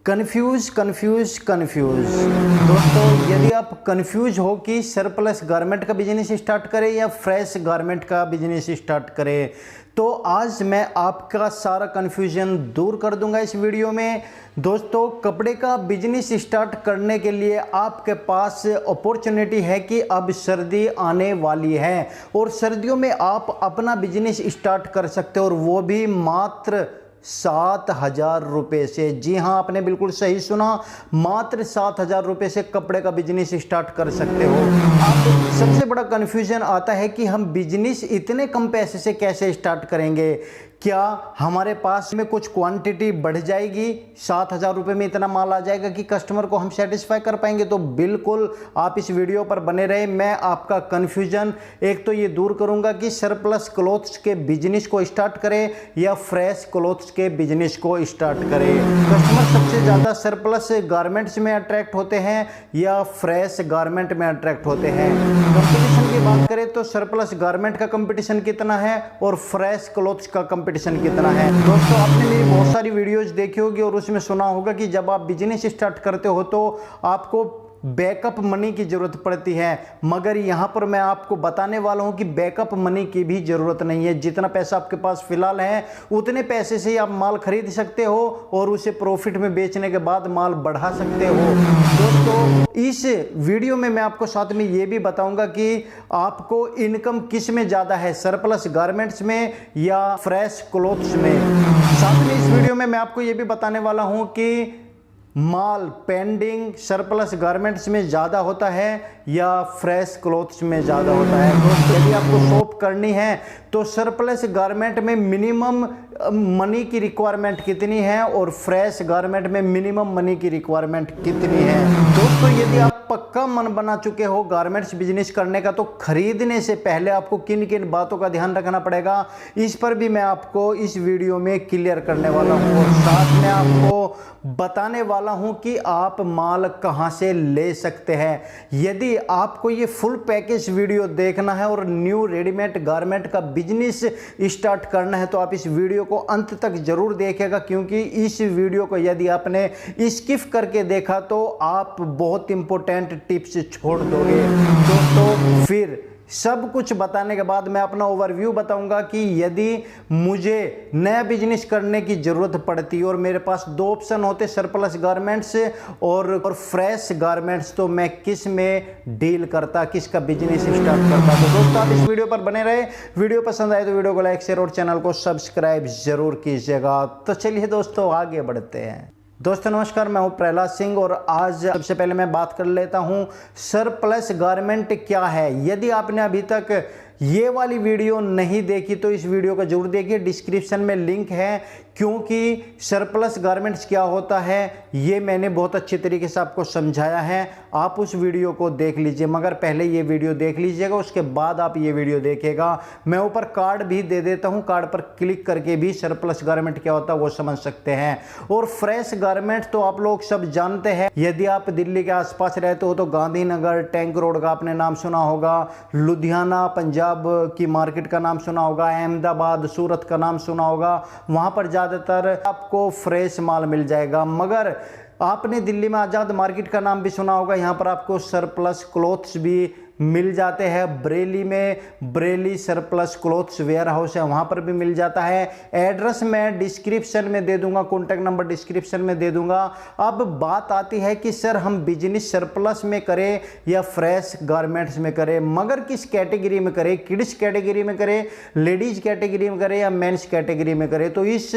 Confuse confuse confuse दोस्तों, यदि आप कन्फ्यूज हो कि सरप्लस गारमेंट का बिजनेस स्टार्ट करें या फ्रेश गारमेंट का बिजनेस स्टार्ट करें, तो आज मैं आपका सारा कन्फ्यूजन दूर कर दूंगा इस वीडियो में। दोस्तों, कपड़े का बिजनेस स्टार्ट करने के लिए आपके पास अपॉर्चुनिटी है कि अब सर्दी आने वाली है और सर्दियों में आप अपना बिजनेस स्टार्ट कर सकते हो, और वो भी मात्र 7,000 रुपये से। जी हाँ, आपने बिल्कुल सही सुना, मात्र 7,000 रुपये से कपड़े का बिजनेस स्टार्ट कर सकते हो। अब सबसे बड़ा कन्फ्यूजन आता है कि हम बिजनेस इतने कम पैसे से कैसे स्टार्ट करेंगे। क्या हमारे पास में कुछ क्वांटिटी बढ़ जाएगी, 7,000 रुपये में इतना माल आ जाएगा कि कस्टमर को हम सेटिस्फाई कर पाएंगे? तो बिल्कुल आप इस वीडियो पर बने रहे। मैं आपका कन्फ्यूजन एक तो ये दूर करूंगा कि सरप्लस क्लोथ्स के बिजनेस को स्टार्ट करें या फ्रेश क्लोथ्स के बिजनेस को स्टार्ट करें। कस्टमर सबसे ज़्यादा सरप्लस गारमेंट्स में अट्रैक्ट होते हैं या फ्रेश गारमेंट में अट्रैक्ट होते हैं? कंपटीशन की बात करें तो सरप्लस गारमेंट का कंपटीशन कितना है और फ्रेश क्लोथ्स का कंपटीशन कितना है? दोस्तों, आपने मेरी बहुत सारी वीडियोस देखी होगी और उसमें सुना होगा कि जब आप बिजनेस स्टार्ट करते हो तो आपको बैकअप मनी की जरूरत पड़ती है, मगर यहां पर मैं आपको बताने वाला हूं कि बैकअप मनी की भी जरूरत नहीं है। जितना पैसा आपके पास फिलहाल है उतने पैसे से ही आप माल खरीद सकते हो और उसे प्रॉफिट में बेचने के बाद माल बढ़ा सकते हो। दोस्तों, इस वीडियो में मैं आपको साथ में यह भी बताऊंगा कि आपको इनकम किस में ज्यादा है, सरप्लस गारमेंट्स में या फ्रेश क्लोथ्स में। साथ में इस वीडियो में मैं आपको यह भी बताने वाला हूं कि माल पेंडिंग सरप्लस गारमेंट्स में ज़्यादा होता है या फ्रेश क्लोथ्स में ज़्यादा होता है। दोस्तों, यदि आपको शॉप करनी है तो सरप्लस गारमेंट में मिनिमम मनी की रिक्वायरमेंट कितनी है और फ्रेश गारमेंट में मिनिमम मनी की रिक्वायरमेंट कितनी है? दोस्तों, यदि आप पक्का मन बना चुके हो गारमेंट्स बिजनेस करने का, तो खरीदने से पहले आपको किन किन बातों का ध्यान रखना पड़ेगा, इस पर भी मैं आपको इस वीडियो में क्लियर करने वाला हूँ और साथ में आपको बताने वाला हूं कि आप माल कहां से ले सकते हैं। यदि आपको ये फुल पैकेज वीडियो देखना है और न्यू रेडीमेड गारमेंट का बिजनेस स्टार्ट करना है तो आप इस वीडियो को अंत तक जरूर देखेगा, क्योंकि इस वीडियो को यदि आपने स्किप करके देखा तो आप बहुत इंपॉर्टेंट टिप्स छोड़ दोगे। दोस्तों, फिर सब कुछ बताने के बाद मैं अपना ओवरव्यू बताऊंगा कि यदि मुझे नया बिजनेस करने की जरूरत पड़ती और मेरे पास दो ऑप्शन होते, सरप्लस गारमेंट्स और फ्रेश गारमेंट्स, तो मैं किस में डील करता, किसका बिजनेस स्टार्ट करता। तो दोस्तों, आप इस वीडियो पर बने रहे। वीडियो पसंद आए तो वीडियो को लाइक, शेयर और चैनल को सब्सक्राइब जरूर कीजिएगा। तो चलिए दोस्तों, आगे बढ़ते हैं। दोस्तों नमस्कार, मैं हूं प्रहलाद सिंह और आज सबसे पहले मैं बात कर लेता हूं सरप्लस गारमेंट क्या है। यदि आपने अभी तक ये वाली वीडियो नहीं देखी तो इस वीडियो को जरूर देखिए, डिस्क्रिप्शन में लिंक है, क्योंकि सरप्लस गारमेंट्स क्या होता है ये मैंने बहुत अच्छे तरीके से आपको समझाया है। आप उस वीडियो को देख लीजिए, मगर पहले ये वीडियो देख लीजिएगा, उसके बाद आप ये वीडियो देखेगा। मैं ऊपर कार्ड भी दे देता हूं, कार्ड पर क्लिक करके भी सरप्लस गारमेंट क्या होता है वो समझ सकते हैं। और फ्रेश गारमेंट तो आप लोग सब जानते हैं। यदि आप दिल्ली के आसपास रहते हो तो गांधीनगर, टैंक रोड का आपने नाम सुना होगा, लुधियाना पंजाब की मार्केट का नाम सुना होगा, अहमदाबाद सूरत का नाम सुना होगा, वहां पर ज्यादातर आपको फ्रेश माल मिल जाएगा। मगर आपने दिल्ली में आजाद मार्केट का नाम भी सुना होगा, यहां पर आपको सरप्लस क्लोथ्स भी मिल जाते हैं। बरेली में Bareilly surplus clothes warehouse है, वहां पर भी मिल जाता है। एड्रेस मैं डिस्क्रिप्शन में दे दूंगा, कॉन्टैक्ट नंबर डिस्क्रिप्शन में दे दूंगा। अब बात आती है कि सर हम बिजनेस सरप्लस में करें या फ्रेश गारमेंट्स में करें, मगर किस कैटेगरी में करें, किड्स कैटेगरी में करें, लेडीज कैटेगरी में करें या मेंस कैटेगरी में करें, तो इस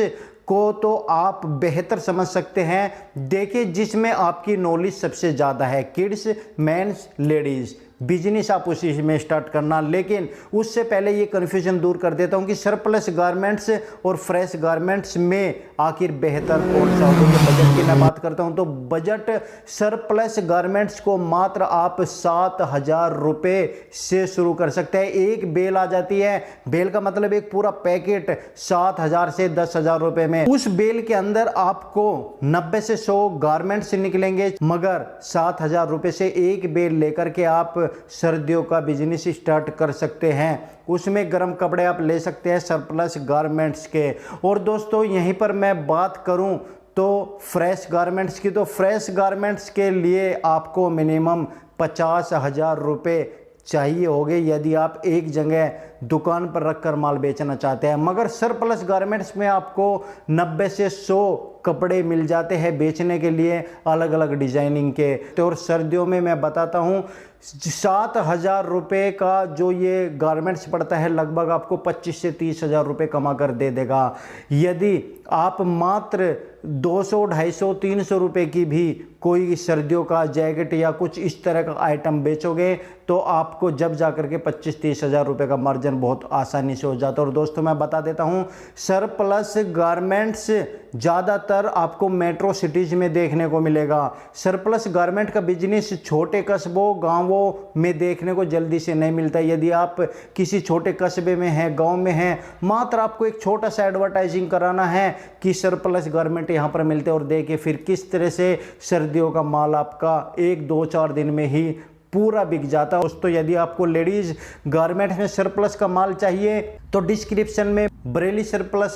को तो आप बेहतर समझ सकते हैं। देखिए, जिसमें आपकी नॉलेज सबसे ज़्यादा है, किड्स, मेंस, लेडीज़, बिजनेस आप उसी में स्टार्ट करना। लेकिन उससे पहले ये कन्फ्यूजन दूर कर देता हूँ कि सरप्लस गारमेंट्स और फ्रेश गारमेंट्स में आखिर बेहतर कौन सा होगा। बजट की मैं बात करता हूँ तो बजट सरप्लस गारमेंट्स को मात्र आप 7,000 रुपये से शुरू कर सकते हैं। एक बेल आ जाती है, बेल का मतलब एक पूरा पैकेट 7,000 से 10,000 रुपये में। उस बेल के अंदर आपको 90 से 100 गारमेंट्स निकलेंगे, मगर 7,000 रुपये से एक बेल लेकर के आप सर्दियों का बिजनेस स्टार्ट कर सकते हैं। उसमें गर्म कपड़े आप ले सकते हैं सरप्लस गारमेंट्स के। और दोस्तों, यहीं पर मैं बात करूं तो फ्रेश गारमेंट्स की, तो फ्रेश गारमेंट्स के लिए आपको मिनिमम 50,000 रुपये चाहिए होंगे यदि आप एक जगह दुकान पर रखकर माल बेचना चाहते हैं। मगर सरप्लस गारमेंट्स में आपको 90 से 100 कपड़े मिल जाते हैं बेचने के लिए अलग अलग डिजाइनिंग के। तो और सर्दियों में मैं बताता हूँ 7,000 रुपये का जो ये गारमेंट्स पड़ता है लगभग आपको 25 से 30,000 रुपये कमा कर दे देगा। यदि आप मात्र 200, 250, 300 रुपये की भी कोई सर्दियों का जैकेट या कुछ इस तरह का आइटम बेचोगे तो आपको जब जाकर के 25-30,000 रुपये का मार्जिन बहुत आसानी से हो जाता है। और दोस्तों मैं बता देता हूँ सरप्लस गारमेंट्स ज़्यादातर आपको मेट्रो सिटीज़ में देखने को मिलेगा। सरप्लस गारमेंट का बिजनेस छोटे कस्बों गांवों में देखने को जल्दी से नहीं मिलता। यदि आप किसी छोटे कस्बे में हैं, गांव में हैं, मात्र आपको एक छोटा सा एडवर्टाइजिंग कराना है कि सरप्लस गारमेंट यहाँ पर मिलते हैं और देखिए फिर किस तरह से सर्दियों का माल आपका 1-2-4 दिन में ही पूरा बिक जाता है। दोस्तों यदि आपको लेडीज गारमेंट्स में सरप्लस का माल चाहिए तो डिस्क्रिप्शन में बरेली सरप्लस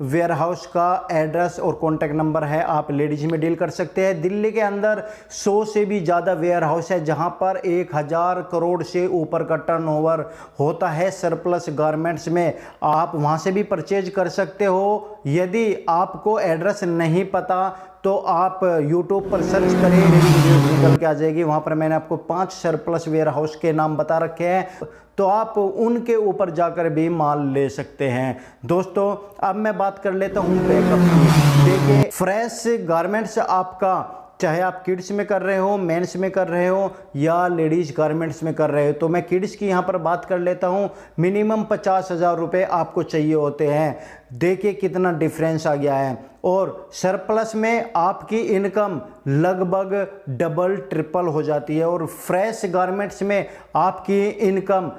वेयरहाउस का एड्रेस और कॉन्टैक्ट नंबर है, आप लेडीज में डील कर सकते हैं। दिल्ली के अंदर 100 से भी ज़्यादा वेयरहाउस है जहां पर 1,000 करोड़ से ऊपर का टर्नओवर होता है सरप्लस गारमेंट्स में। आप वहां से भी परचेज कर सकते हो। यदि आपको एड्रेस नहीं पता तो आप YouTube पर सर्च करें, निकल के आ जाएगी। वहां पर मैंने आपको 5 सरप्लस वेयरहाउस के नाम बता रखे हैं, तो आप उनके ऊपर जाकर भी माल ले सकते हैं। दोस्तों अब मैं बात कर लेता हूं बैकअप की। देखिए फ्रेश गारमेंट्स आपका चाहे आप किड्स में कर रहे हो, मेंस में कर रहे हो या लेडीज गारमेंट्स में कर रहे हो, तो मैं किड्स की यहाँ पर बात कर लेता हूँ। मिनिमम 50,000 रुपये आपको चाहिए होते हैं। देखिए कितना डिफरेंस आ गया है। और सरप्लस में आपकी इनकम लगभग डबल ट्रिपल हो जाती है और फ्रेश गारमेंट्स में आपकी इनकम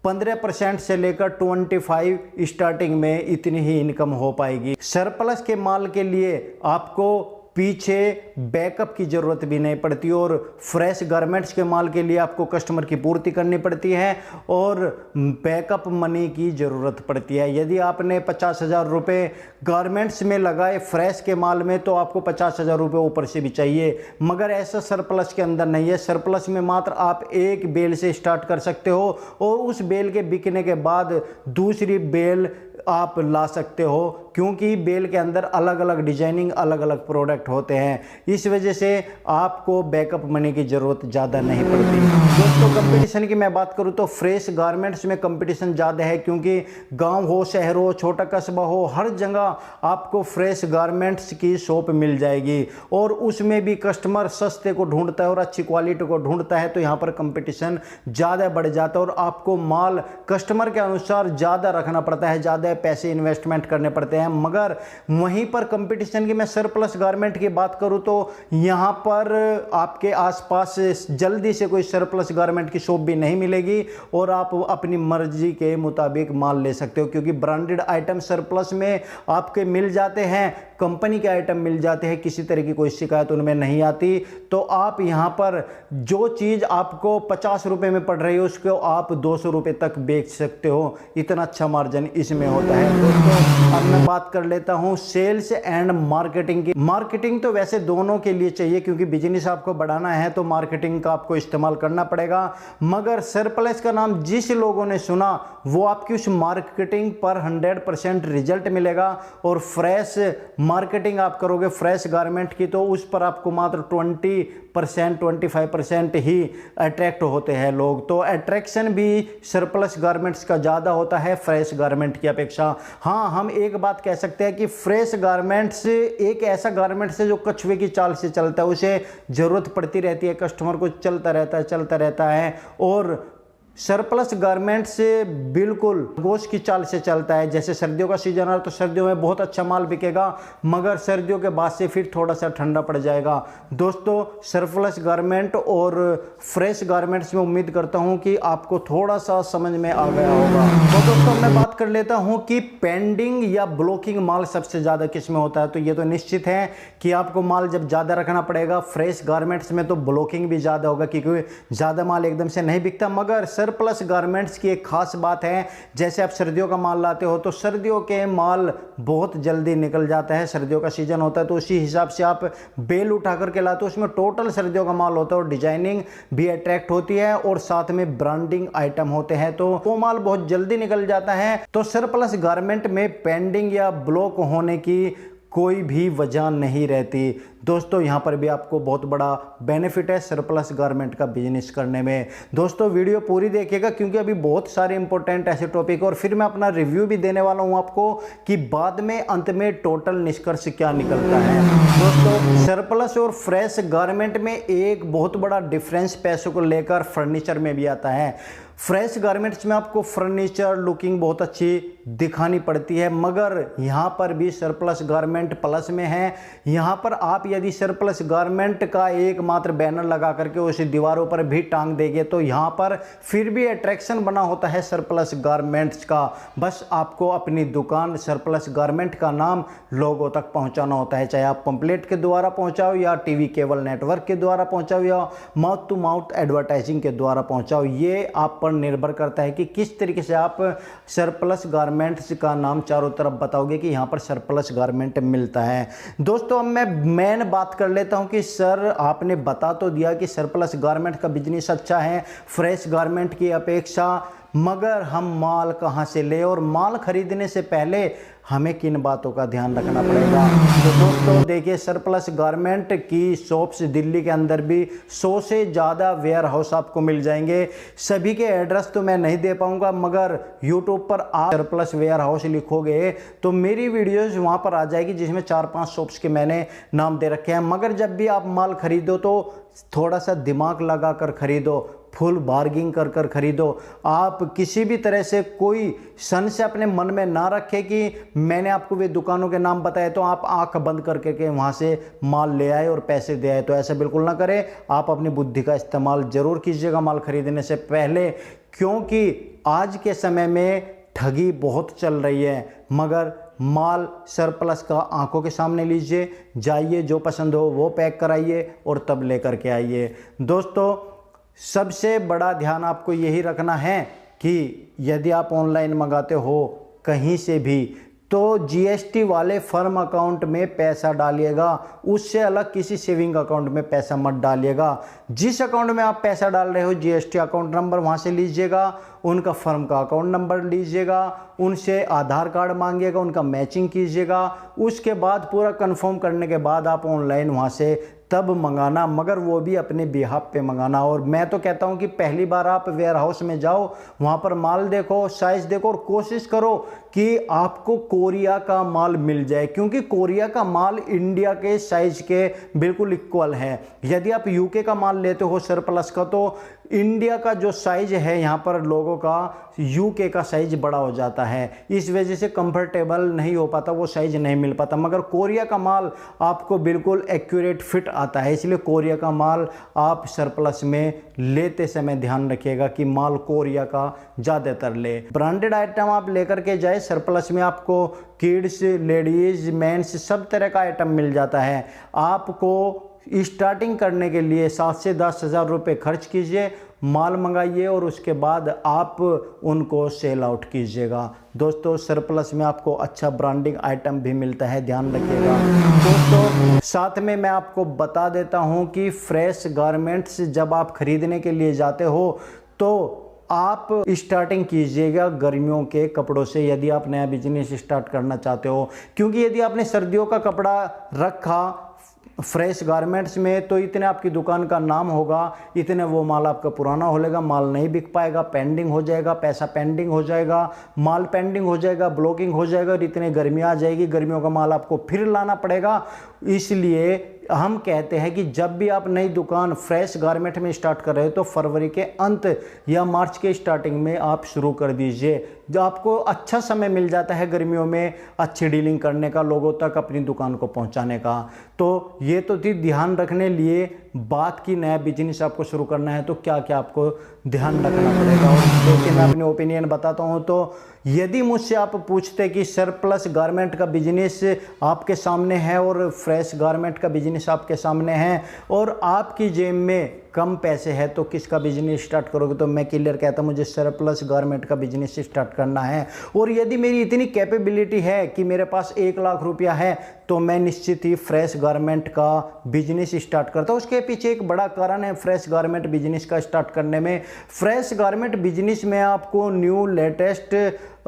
15% से लेकर 25 स्टार्टिंग में इतनी ही इनकम हो पाएगी। सरप्लस के माल के लिए आपको पीछे बैकअप की ज़रूरत भी नहीं पड़ती और फ्रेश गारमेंट्स के माल के लिए आपको कस्टमर की पूर्ति करनी पड़ती है और बैकअप मनी की ज़रूरत पड़ती है। यदि आपने 50,000 रुपये गारमेंट्स में लगाए फ्रेश के माल में तो आपको 50,000 रुपये ऊपर से भी चाहिए, मगर ऐसा सरप्लस के अंदर नहीं है। सरप्लस में मात्र आप एक बेल से स्टार्ट कर सकते हो और उस बेल के बिकने के बाद दूसरी बेल आप ला सकते हो, क्योंकि बेल के अंदर अलग अलग डिजाइनिंग अलग अलग प्रोडक्ट होते हैं। इस वजह से आपको बैकअप मनी की ज़रूरत ज़्यादा नहीं पड़ती। दोस्तों कंपटीशन की मैं बात करूं तो फ्रेश गारमेंट्स में कंपटीशन ज़्यादा है, क्योंकि गांव हो, शहर हो, छोटा कस्बा हो, हर जगह आपको फ्रेश गारमेंट्स की शॉप मिल जाएगी और उसमें भी कस्टमर सस्ते को ढूंढता है और अच्छी क्वालिटी को ढूंढता है, तो यहाँ पर कंपटीशन ज़्यादा बढ़ जाता है और आपको माल कस्टमर के अनुसार ज़्यादा रखना पड़ता है, ज़्यादा पैसे इन्वेस्टमेंट करने पड़ते हैं। मगर वहीं पर कंपटीशन की मैं सरप्लस गारमेंट की बात करूं तो यहां पर आपके आसपास जल्दी से कोई सरप्लस गारमेंट की शॉप भी नहीं मिलेगी और आप अपनी मर्जी के मुताबिक माल ले सकते हो, क्योंकि ब्रांडेड आइटम सरप्लस में आपके मिल जाते हैं, कंपनी के आइटम मिल जाते हैं, किसी तरह की कोई शिकायत उनमें नहीं आती। तो आप यहां पर जो चीज़ आपको 50 रुपये में पड़ रही है उसको आप 200 रुपये तक बेच सकते हो, इतना अच्छा मार्जिन इसमें होता है। दोस्तों अब मैं बात कर लेता हूं सेल्स एंड मार्केटिंग की। मार्केटिंग तो वैसे दोनों के लिए चाहिए, क्योंकि बिजनेस आपको बढ़ाना है तो मार्केटिंग का आपको इस्तेमाल करना पड़ेगा। मगर सरप्लस का नाम जिस लोगों ने सुना वो आपकी उस मार्केटिंग पर 100% रिजल्ट मिलेगा और फ्रेश मार्केटिंग आप करोगे फ्रेश गारमेंट की तो उस पर आपको मात्र 20% 25% ही अट्रैक्ट होते हैं लोग। तो अट्रैक्शन भी सरप्लस गारमेंट्स का ज़्यादा होता है फ्रेश गारमेंट की अपेक्षा। हाँ, हम एक बात कह सकते हैं कि फ्रेश गारमेंट्स एक ऐसा गारमेंट्स है जो कछुए की चाल से चलता है, उसे ज़रूरत पड़ती रहती है, कस्टमर को चलता रहता है और सरप्लस गारमेंट्स से बिल्कुल गोश्त की चाल से चलता है। जैसे सर्दियों का सीजन आ रहा है तो सर्दियों में बहुत अच्छा माल बिकेगा, मगर सर्दियों के बाद से फिर थोड़ा सा ठंडा पड़ जाएगा। दोस्तों सरप्लस गारमेंट और फ्रेश गारमेंट्स में उम्मीद करता हूं कि आपको थोड़ा सा समझ में आ गया होगा। तो दोस्तों मैं बात कर लेता हूं कि पेंडिंग या ब्लॉकिंग माल सबसे ज़्यादा किस में होता है। तो ये तो निश्चित है कि आपको माल जब ज़्यादा रखना पड़ेगा, फ्रेश गारमेंट्स में तो ब्लॉकिंग भी ज़्यादा होगा क्योंकि ज़्यादा माल एकदम से नहीं बिकता। मगर सरप्लस गारमेंट्स की एक खास बात है, जैसे आप सर्दियों का माल लाते हो तो सर्दियों के माल बहुत जल्दी निकल जाता है, सर्दियों का सीजन होता है तो उसी हिसाब से आप बेल उठा करके लाते हो, उसमें टोटल सर्दियों का माल होता है और डिजाइनिंग भी अट्रैक्ट होती है और साथ में ब्रांडिंग आइटम होते हैं, तो वो माल बहुत जल्दी निकल जाता है। तो सरप्लस गारमेंट में पेंडिंग या ब्लॉक होने की कोई भी वजह नहीं रहती। दोस्तों यहाँ पर भी आपको बहुत बड़ा बेनिफिट है सरप्लस गारमेंट का बिजनेस करने में। दोस्तों वीडियो पूरी देखिएगा क्योंकि अभी बहुत सारे इंपॉर्टेंट ऐसे टॉपिक और फिर मैं अपना रिव्यू भी देने वाला हूँ आपको कि बाद में अंत में टोटल निष्कर्ष क्या निकलता है। दोस्तों सरप्लस और फ्रेश गारमेंट में एक बहुत बड़ा डिफरेंस पैसों को लेकर फर्नीचर में भी आता है। फ्रेश गारमेंट्स में आपको फर्नीचर लुकिंग बहुत अच्छी दिखानी पड़ती है, मगर यहाँ पर भी सरप्लस गारमेंट प्लस में है। यहाँ पर आप यदि सरप्लस गारमेंट का एकमात्र बैनर लगा करके उसे दीवारों पर भी टांग देंगे तो यहाँ पर फिर भी अट्रैक्शन बना होता है सरप्लस गारमेंट्स का। बस आपको अपनी दुकान सरप्लस गारमेंट का नाम लोगों तक पहुँचाना होता है, चाहे आप पंपलेट के द्वारा पहुँचाओ या टीवी केबल नेटवर्क के द्वारा पहुँचाओ या माउथ टू माउथ एडवर्टाइजिंग के द्वारा पहुँचाओ। ये आप निर्भर करता है कि किस तरीके से आप सरप्लस गारमेंट्स का नाम चारों तरफ बताओगे कि यहां पर सरप्लस गारमेंट मिलता है। दोस्तों अब मैं मेन बात कर लेता हूं कि सर आपने बता तो दिया कि सरप्लस गारमेंट का बिजनेस अच्छा है फ्रेश गारमेंट की अपेक्षा, मगर हम माल कहां से ले और माल खरीदने से पहले हमें किन बातों का ध्यान रखना पड़ेगा। तो दोस्तों देखिए सरप्लस गारमेंट की शॉप्स दिल्ली के अंदर भी 100 से ज़्यादा वेयर हाउस आपको मिल जाएंगे। सभी के एड्रेस तो मैं नहीं दे पाऊंगा, मगर यूट्यूब पर आप सरप्लस वेयर हाउस लिखोगे तो मेरी वीडियोस वहां पर आ जाएगी जिसमें 4-5 शॉप्स के मैंने नाम दे रखे हैं। मगर जब भी आप माल खरीदो तो थोड़ा सा दिमाग लगा कर खरीदो, फुल बार्गिंग कर कर खरीदो। आप किसी भी तरह से कोई संशय अपने मन में ना रखें कि मैंने आपको वे दुकानों के नाम बताए तो आप आंख बंद करके के वहाँ से माल ले आए और पैसे दे आए, तो ऐसा बिल्कुल ना करें। आप अपनी बुद्धि का इस्तेमाल जरूर कीजिएगा माल खरीदने से पहले, क्योंकि आज के समय में ठगी बहुत चल रही है। मगर माल सरप्लस का आंखों के सामने लीजिए, जाइए जो पसंद हो वो पैक कराइए और तब लेकर के आइए। दोस्तों सबसे बड़ा ध्यान आपको यही रखना है कि यदि आप ऑनलाइन मंगाते हो कहीं से भी तो जीएसटी वाले फर्म अकाउंट में पैसा डालिएगा, उससे अलग किसी सेविंग अकाउंट में पैसा मत डालिएगा। जिस अकाउंट में आप पैसा डाल रहे हो जीएसटी अकाउंट नंबर वहाँ से लीजिएगा, उनका फर्म का अकाउंट नंबर लीजिएगा, उनसे आधार कार्ड मांगिएगा, उनका मैचिंग कीजिएगा, उसके बाद पूरा कंफर्म करने के बाद आप ऑनलाइन वहाँ से तब मंगाना, मगर वो भी अपने बिहाफ पे मंगाना। और मैं तो कहता हूँ कि पहली बार आप वेयर हाउस में जाओ, वहाँ पर माल देखो, साइज देखो और कोशिश करो कि आपको कोरिया का माल मिल जाए, क्योंकि कोरिया का माल इंडिया के साइज के बिल्कुल इक्वल है। यदि आप यूके का माल लेते हो सरप्लस का तो इंडिया का जो साइज है यहाँ पर लोगों का यूके का साइज बड़ा हो जाता है, इस वजह से कंफर्टेबल नहीं हो पाता, वो साइज नहीं मिल पाता। मगर कोरिया का माल आपको बिल्कुल एक्यूरेट फिट आता है, इसलिए कोरिया का माल आप सरप्लस में लेते समय ध्यान रखिएगा कि माल कोरिया का ज़्यादातर ले। ब्रांडेड आइटम आप लेकर के जाए, सरप्लस में आपको किड्स, लेडीज, मेंस सब तरह का आइटम मिल जाता है। आपको स्टार्टिंग करने के लिए 7 से 10 हज़ार रुपये खर्च कीजिए, माल मंगाइए और उसके बाद आप उनको सेल आउट कीजिएगा। दोस्तों सरप्लस में आपको अच्छा ब्रांडिंग आइटम भी मिलता है, ध्यान रखिएगा। दोस्तों साथ में मैं आपको बता देता हूं कि फ्रेश गारमेंट्स जब आप खरीदने के लिए जाते हो तो आप स्टार्टिंग कीजिएगा गर्मियों के कपड़ों से, यदि आप नया बिजनेस स्टार्ट करना चाहते हो। क्योंकि यदि आपने सर्दियों का कपड़ा रखा फ्रेश गारमेंट्स में तो इतने आपकी दुकान का नाम होगा, इतने वो माल आपका पुराना हो लेगा, माल नहीं बिक पाएगा, पेंडिंग हो जाएगा, पैसा पेंडिंग हो जाएगा, माल पेंडिंग हो जाएगा, ब्लॉकिंग हो जाएगा और इतने गर्मी आ जाएगी, गर्मियों का माल आपको फिर लाना पड़ेगा। इसलिए हम कहते हैं कि जब भी आप नई दुकान फ्रेश गारमेंट में स्टार्ट कर रहे हो तो फरवरी के अंत या मार्च के स्टार्टिंग में आप शुरू कर दीजिए, जो आपको अच्छा समय मिल जाता है गर्मियों में अच्छी डीलिंग करने का, लोगों तक अपनी दुकान को पहुंचाने का। तो ये तो थी ध्यान रखने लिए बात की, नया बिजनेस आपको शुरू करना है तो क्या क्या आपको ध्यान रखना पड़ेगा। और देखिए मैं अपनी ओपिनियन बताता हूँ, तो यदि मुझसे आप पूछते कि सरप्लस गारमेंट का बिजनेस आपके सामने है और फ्रेश गारमेंट का बिजनेस आपके सामने है और आपकी जेब में कम पैसे है तो किसका बिजनेस स्टार्ट करोगे? तो मैं क्लियर कहता हूँ मुझे सरप्लस गारमेंट का बिजनेस स्टार्ट करना है। और यदि मेरी इतनी कैपेबिलिटी है कि मेरे पास 1 लाख रुपया है तो मैं निश्चित ही फ्रेश गारमेंट का बिजनेस स्टार्ट करता हूँ। उसके पीछे एक बड़ा कारण है फ्रेश गारमेंट बिजनेस का स्टार्ट करने में। फ्रेश गारमेंट बिजनेस में आपको न्यू लेटेस्ट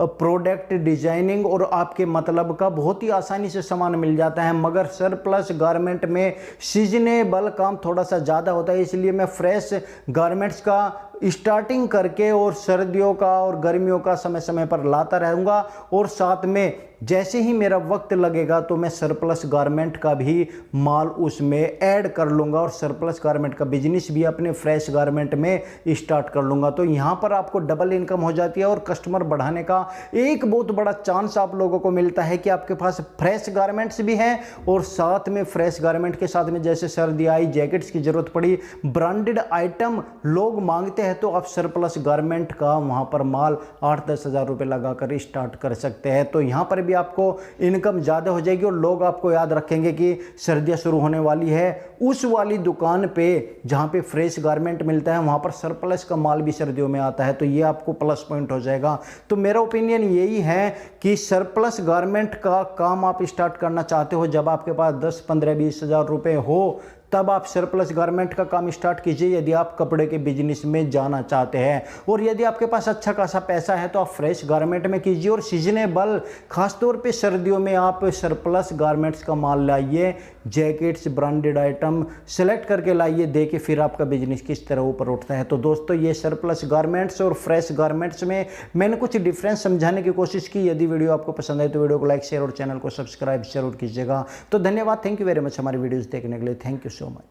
प्रोडक्ट डिजाइनिंग और आपके मतलब का बहुत ही आसानी से सामान मिल जाता है, मगर सरप्लस गारमेंट में सीजनेबल काम थोड़ा सा ज़्यादा होता है। इसलिए मैं फ्रेश गारमेंट्स का स्टार्टिंग करके और सर्दियों का और गर्मियों का समय समय पर लाता रहूँगा, और साथ में जैसे ही मेरा वक्त लगेगा तो मैं सरप्लस गारमेंट का भी माल उसमें ऐड कर लूँगा और सरप्लस गारमेंट का बिजनेस भी अपने फ्रेश गारमेंट में स्टार्ट कर लूँगा। तो यहाँ पर आपको डबल इनकम हो जाती है और कस्टमर बढ़ाने का एक बहुत बड़ा चांस आप लोगों को मिलता है कि आपके पास फ्रेश गारमेंट्स भी हैं और साथ में फ्रेश गारमेंट के साथ में जैसे सर्दी आई, जैकेट्स की ज़रूरत पड़ी, ब्रांडेड आइटम लोग मांगते हैं तो आप सरप्लस गारमेंट का वहाँ पर माल 8-10 हज़ार रुपये लगाकर स्टार्ट कर सकते हैं। तो यहाँ पर भी आपको इनकम ज़्यादा हो जाएगी और लोग आपको याद रखेंगे कि सर्दियाँ शुरू होने वाली है, उस वाली दुकान पे जहाँ पे फ्रेश गारमेंट मिलता है वहाँ पर सरप्लस का माल भी सर्दियों में आता है। तो ये आपको प्लस पॉइंट हो जाएगा। तो मेरा ओपिनियन यही है कि सरप्लस गारमेंट का काम आप स्टार्ट करना चाहते हो जब आपके पास 10, 15, 20 हज़ार रुपये हो, तब आप सरप्लस गारमेंट का काम स्टार्ट कीजिए यदि आप कपड़े के बिजनेस में जाना चाहते हैं। और यदि आपके पास अच्छा खासा पैसा है तो आप फ्रेश गारमेंट में कीजिए और सीजनेबल खासतौर पे सर्दियों में आप सरप्लस गारमेंट्स का माल लाइए, जैकेट्स, ब्रांडेड आइटम सेलेक्ट करके लाइए, देखिए फिर आपका बिजनेस किस तरह ऊपर उठता है। तो दोस्तों ये सरप्लस गारमेंट्स और फ्रेश गारमेंट्स में मैंने कुछ डिफरेंस समझाने की कोशिश की। यदि वीडियो आपको पसंद आए तो वीडियो को लाइक, शेयर और चैनल को सब्सक्राइब जरूर कीजिएगा। तो धन्यवाद, थैंक यू वेरी मच हमारी वीडियोज़ देखने के लिए। Thank you so much.